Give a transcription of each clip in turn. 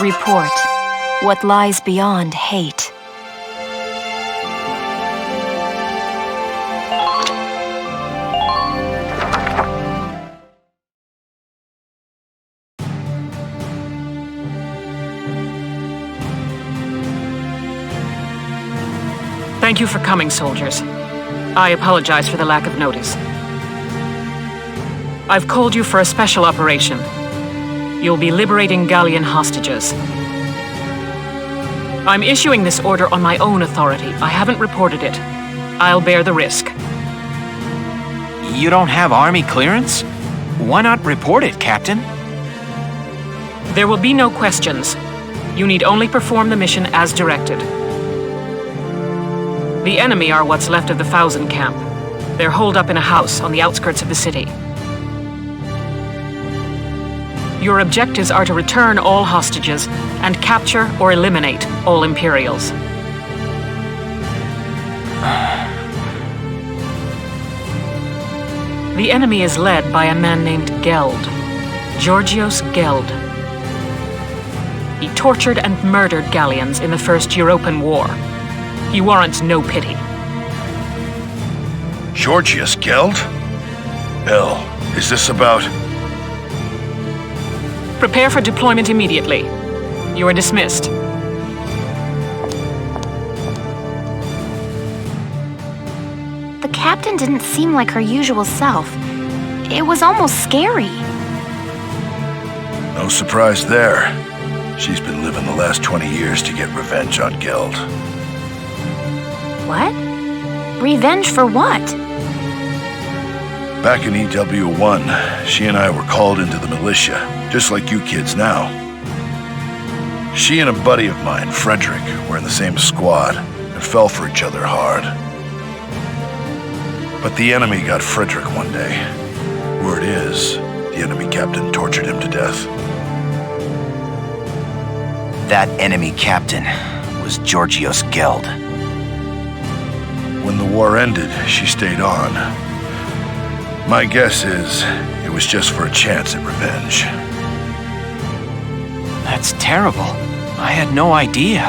Report what lies beyond hate. Thank you for coming, soldiers. I apologize for the lack of notice. I've called you for a special operation. You'll be liberating Gallian hostages. I'm issuing this order on my own authority. I haven't reported it. I'll bear the risk. You don't have army clearance? Why not report it, Captain? There will be no questions. You need only perform the mission as directed. The enemy are what's left of the Thousand Camp. They're holed up in a house on the outskirts of the city. Your objectives are to return all hostages and capture or eliminate all Imperials. The enemy is led by a man named Geld, Georgios Geld. He tortured and murdered Gallians in the First Europan War. He warrants no pity. Georgios Geld? Hell, is this about... Prepare for deployment immediately. You are dismissed. The captain didn't seem like her usual self. It was almost scary. No surprise there. She's been living the last 20 years to get revenge on Geld. What? Revenge for what? Back in EW1, she and I were called into the militia, just like you kids now. She and a buddy of mine, Frederick, were in the same squad and fell for each other hard. But the enemy got Frederick one day. Word is, the enemy captain tortured him to death. That enemy captain was Georgios Geld. When the war ended, she stayed on. My guess is it was just for a chance at revenge. That's terrible. I had no idea.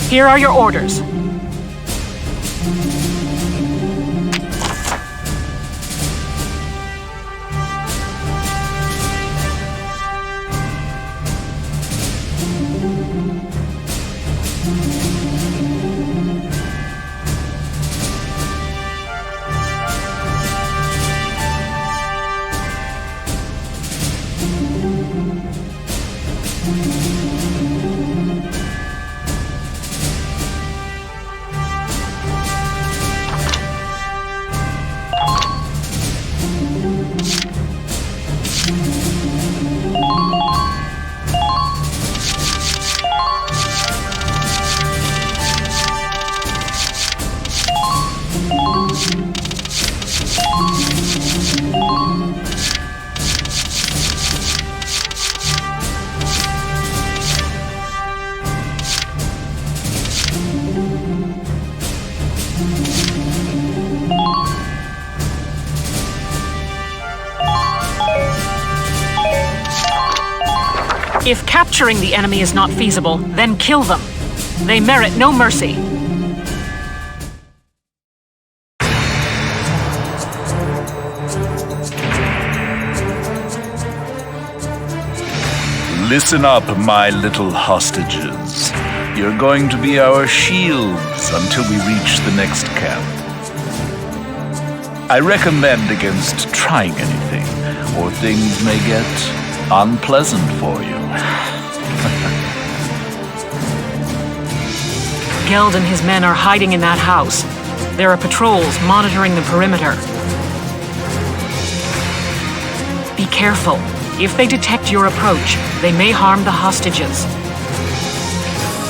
Here are your orders. If capturing the enemy is not feasible, then kill them. They merit no mercy. Listen up, my little hostages. You're going to be our shields until we reach the next camp. I recommend against trying anything, or things may get unpleasant for you. Geld and his men are hiding in that house. There are patrols monitoring the perimeter. Be careful. If they detect your approach, they may harm the hostages.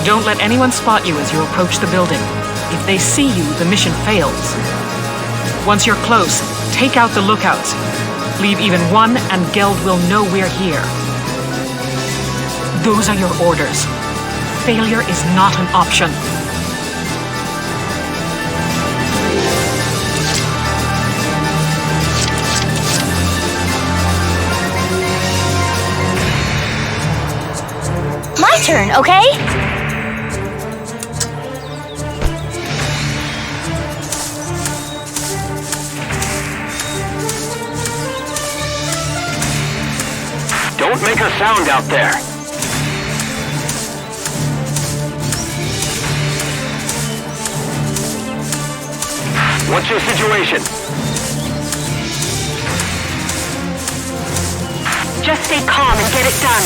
Don't let anyone spot you as you approach the building. If they see you, the mission fails. Once you're close, take out the lookouts. Leave even one and Geld will know we're here. Those are your orders. Failure is not an option. My turn, okay? Don't make a sound out there. What's your situation? Just stay calm and get it done.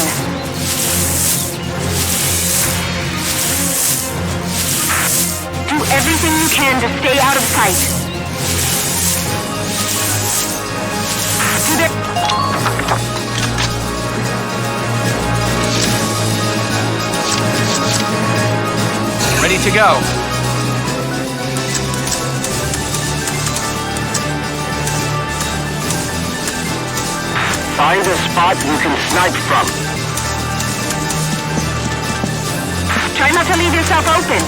Do everything you can to stay out of sight. Do their... Ready to go. Find a spot you can snipe from. Try not to leave yourself open.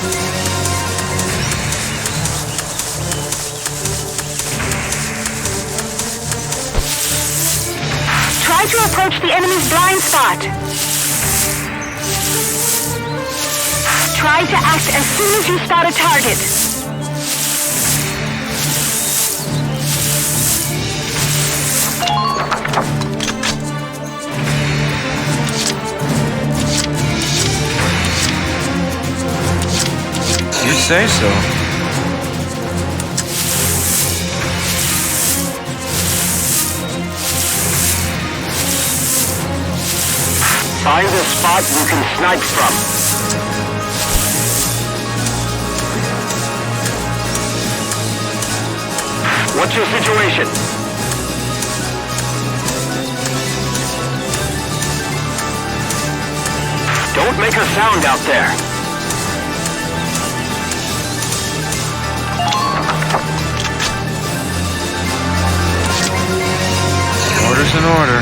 Try to approach the enemy's blind spot. Try to act as soon as you spot a target. You say so. Find a spot you can snipe from. What's your situation? Don't make a sound out there. Order's in order.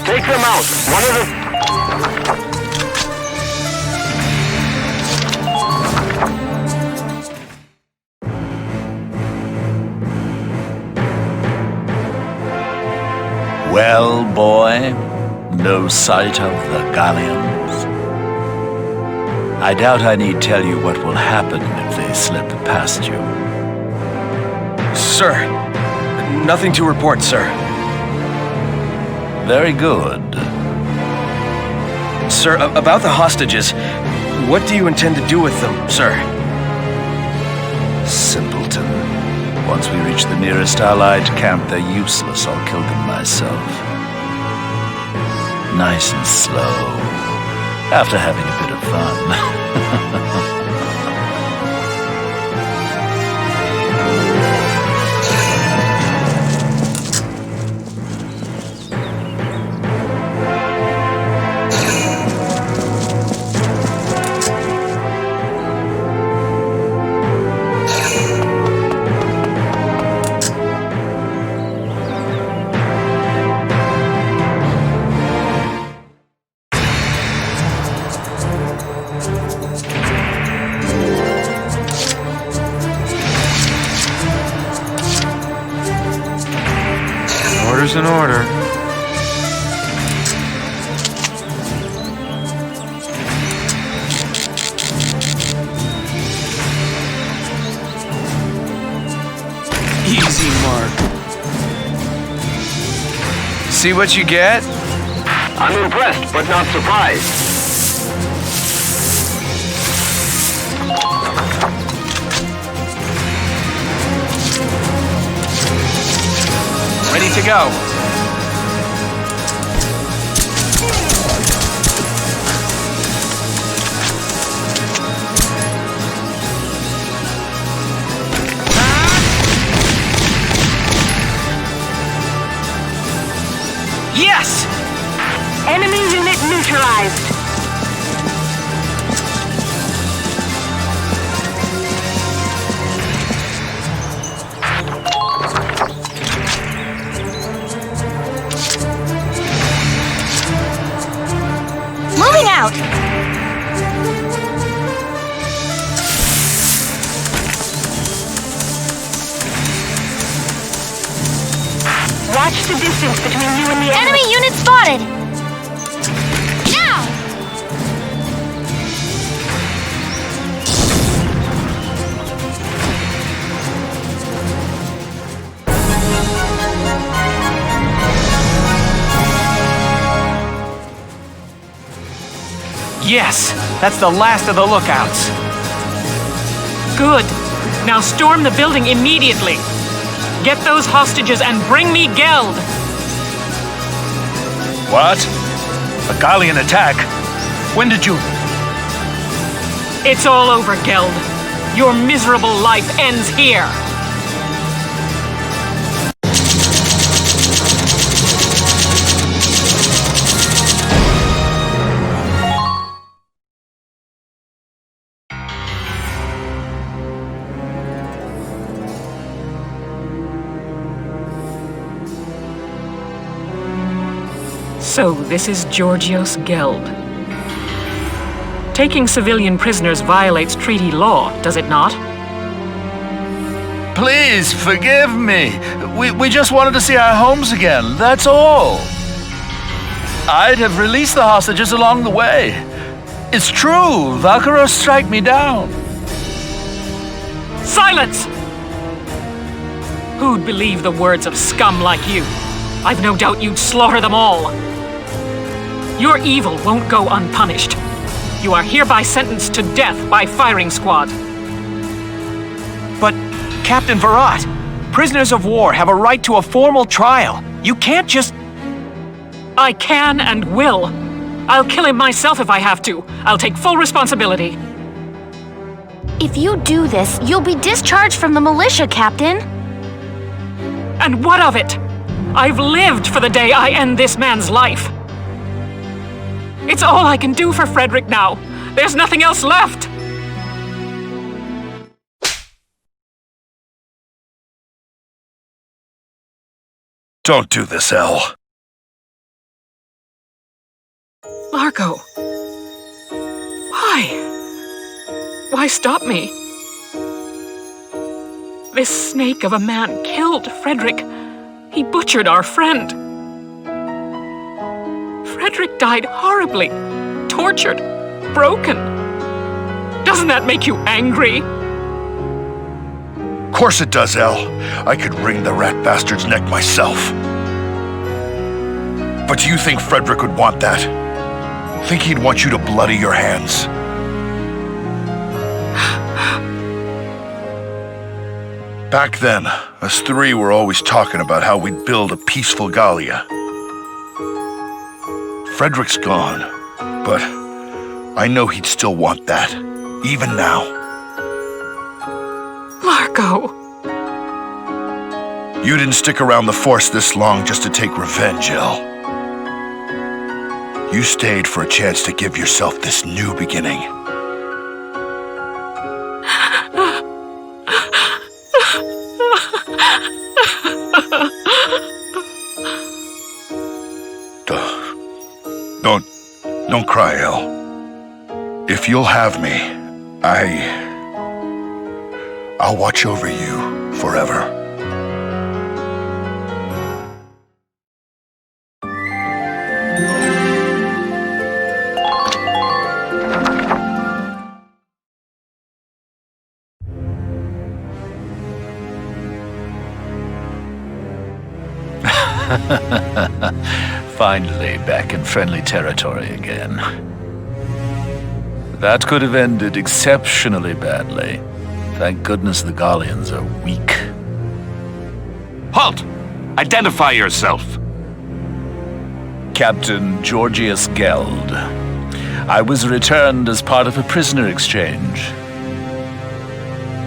Take them out. One of the... Well, boy, no sight of the Gallians? I doubt I need tell you what will happen if they slip past you. Sir, nothing to report, sir. Very good. Sir, about the hostages, what do you intend to do with them, sir? Simpleton. Once we reach the nearest Allied camp, they're useless. I'll kill them myself. Nice and slow. After having a bit of fun. Order's in order. Easy mark. See what you get? I'm impressed, but not surprised. Ready to go. Yes! Enemy unit neutralized. the distance between you and the Enemy unit spotted! Now! Yes, that's the last of the lookouts. Good. Now storm the building immediately. Get those hostages and bring me Geld. What? A Gallian attack? When did you... It's all over, Geld. Your miserable life ends here. So, this is Georgios Geld. Taking civilian prisoners violates treaty law, does it not? Please, forgive me. We just wanted to see our homes again, that's all. I'd have released the hostages along the way. It's true, Valkyria strike me down. Silence! Who'd believe the words of scum like you? I've no doubt you'd slaughter them all. Your evil won't go unpunished. You are hereby sentenced to death by firing squad. But, Captain Virat, prisoners of war have a right to a formal trial. You can't just... I can and will. I'll kill him myself if I have to. I'll take full responsibility. If you do this, you'll be discharged from the militia, Captain. And what of it? I've lived for the day I end this man's life. It's all I can do for Frederick now. There's nothing else left. Don't do this, Elle. Largo. Why? Why stop me? This snake of a man killed Frederick. He butchered our friend. Frederick died horribly, tortured, broken. Doesn't that make you angry? Of course it does, Elle. I could wring the rat bastard's neck myself. But do you think Frederick would want that? Think he'd want you to bloody your hands? Back then, us three were always talking about how we'd build a peaceful Gallia. Frederick's gone, but I know he'd still want that, even now. Largo. You didn't stick around the Force this long just to take revenge, Elle. You stayed for a chance to give yourself this new beginning. Don't cry, Elle. If you'll have me, I'll watch over you forever. Finally back in friendly territory again. That could have ended exceptionally badly. Thank goodness the Gallians are weak. Halt! Identify yourself. Captain Georgios Geld. I was returned as part of a prisoner exchange.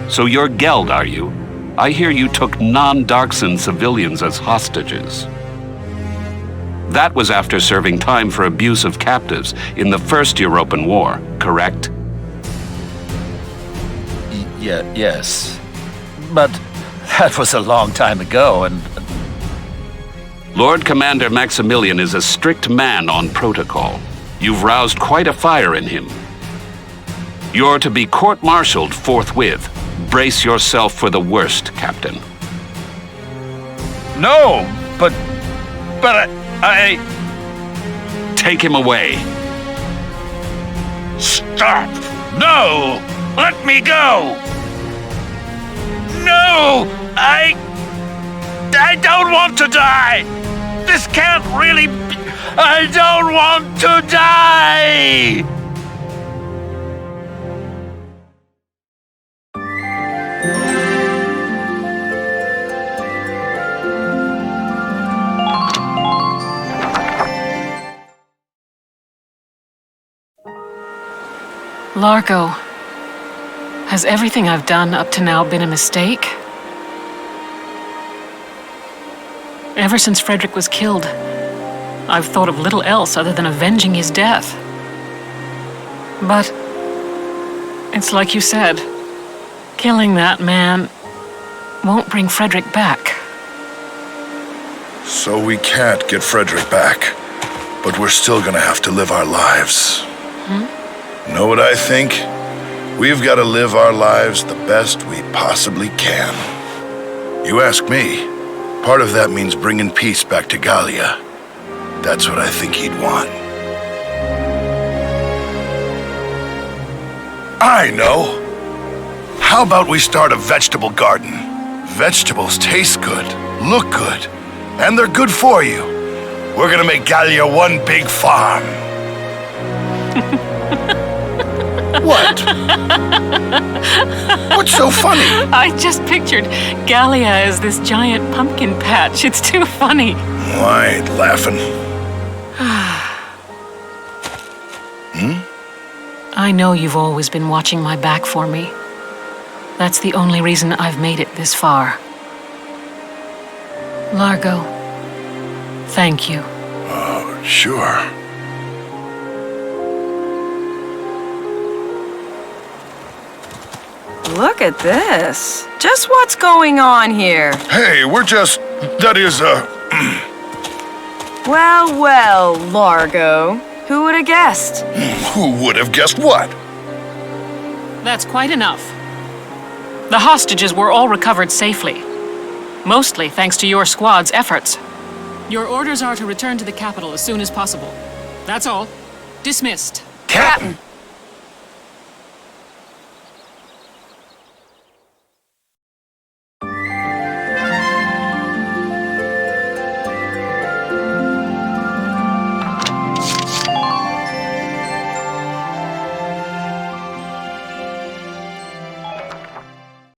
So you're Geld, are you? I hear you took non-Darkson civilians as hostages. That was after serving time for abuse of captives in the First Europan War, correct? Yes. But that was a long time ago, and... Lord Commander Maximilian is a strict man on protocol. You've roused quite a fire in him. You're to be court-martialed forthwith. Brace yourself for the worst, Captain. No, but But I... Take him away. Stop! No! Let me go! No! I don't want to die! This can't really be... I don't want to die! Largo, has everything I've done up to now been a mistake? Ever since Frederick was killed, I've thought of little else other than avenging his death. But it's like you said, killing that man won't bring Frederick back. So we can't get Frederick back, but we're still gonna have to live our lives. Know what I think? We've got to live our lives the best we possibly can. You ask me, part of that means bringing peace back to Gallia. That's what I think he'd want. I know! How about we start a vegetable garden? Vegetables taste good, look good, and they're good for you. We're gonna make Gallia one big farm. What? What's so funny? I just pictured Gallia as this giant pumpkin patch. It's too funny. I ain't laughing. I know you've always been watching my back for me. That's the only reason I've made it this far. Largo, thank you. Oh, sure. Look at this. Just what's going on here? Hey, we're just... That is, Well, Largo. Who would have guessed? Who would have guessed what? That's quite enough. The hostages were all recovered safely. Mostly thanks to your squad's efforts. Your orders are to return to the capital as soon as possible. That's all. Dismissed. Captain!